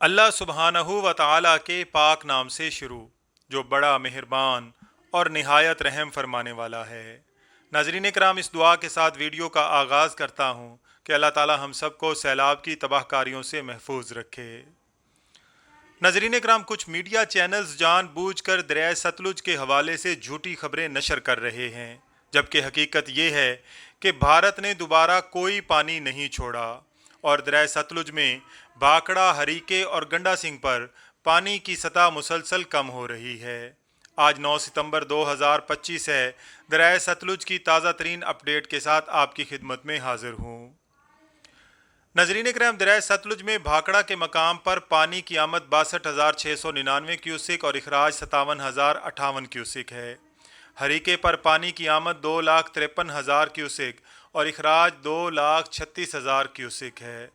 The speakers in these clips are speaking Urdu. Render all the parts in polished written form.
اللہ سبحانہ و تعالیٰ کے پاک نام سے شروع جو بڑا مہربان اور نہایت رحم فرمانے والا ہے۔ ناظرین کرام، اس دعا کے ساتھ ویڈیو کا آغاز کرتا ہوں کہ اللہ تعالیٰ ہم سب کو سیلاب کی تباہ کاریوں سے محفوظ رکھے۔ ناظرین کرام، کچھ میڈیا چینلز جان بوجھ کر دریائے ستلج کے حوالے سے جھوٹی خبریں نشر کر رہے ہیں، جبکہ حقیقت یہ ہے کہ بھارت نے دوبارہ کوئی پانی نہیں چھوڑا اور دریائے ستلج میں بھاکڑا، ہریکے اور گنڈا سنگھ پر پانی کی سطح مسلسل کم ہو رہی ہے۔ آج 9 ستمبر 2025 ہے۔ دریائے ستلج کی تازہ ترین اپڈیٹ کے ساتھ آپ کی خدمت میں حاضر ہوں۔ ناظرین کرام، دریائے ستلج میں بھاکڑا کے مقام پر پانی کی آمد 62,699 کیوسک اور اخراج 57,058 کیوسک ہے۔ ہریکے پر پانی کی آمد 2,53,000 کیوسک اور اخراج 2,36,000 کیوسک ہے۔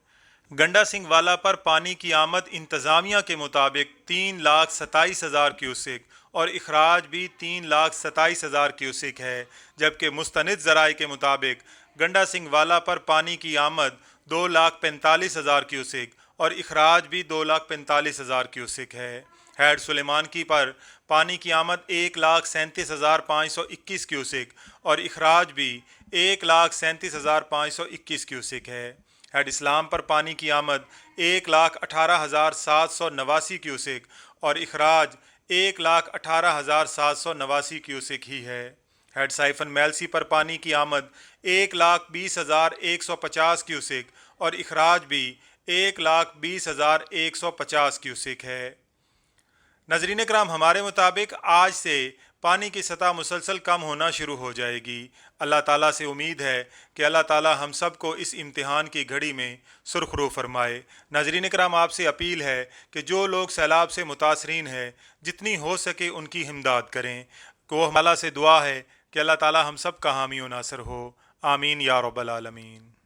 گنڈا سنگھ والا پر پانی کی آمد انتظامیہ کے مطابق 3,27,000 کیوسک اور اخراج بھی 3,27,000 کیوسک ہے، جبکہ مستند ذرائع کے مطابق گنڈا سنگھ والا پر پانی کی آمد 2,45,000 کیوسک اور اخراج بھی 2,45,000 کیوسک ہے۔ ہیڈ سلیمان کی پر پانی کی آمد 1,37,521 کیوسک اور اخراج بھی 1,37,521 کیوسک ہے۔ ہیڈ اسلام پر پانی کی آمد 1,18,789 کیوسک اور اخراج 1,18,789 کیوسک ہی ہے۔ ہیڈ سائفن میلسی پر پانی کی آمد 1,20,150 کیوسک اور اخراج بھی 1,20,150 کیوسک ہے۔ ناظرین کرام، ہمارے مطابق آج سے پانی کی سطح مسلسل کم ہونا شروع ہو جائے گی۔ اللہ تعالیٰ سے امید ہے کہ اللہ تعالیٰ ہم سب کو اس امتحان کی گھڑی میں سرخ رو فرمائے۔ ناظرین کرام، آپ سے اپیل ہے کہ جو لوگ سیلاب سے متاثرین ہیں، جتنی ہو سکے ان کی امداد کریں۔ وہ اللہ سے دعا ہے کہ اللہ تعالیٰ ہم سب کا حامی و ناصر ہو۔ آمین یا رب العالمین۔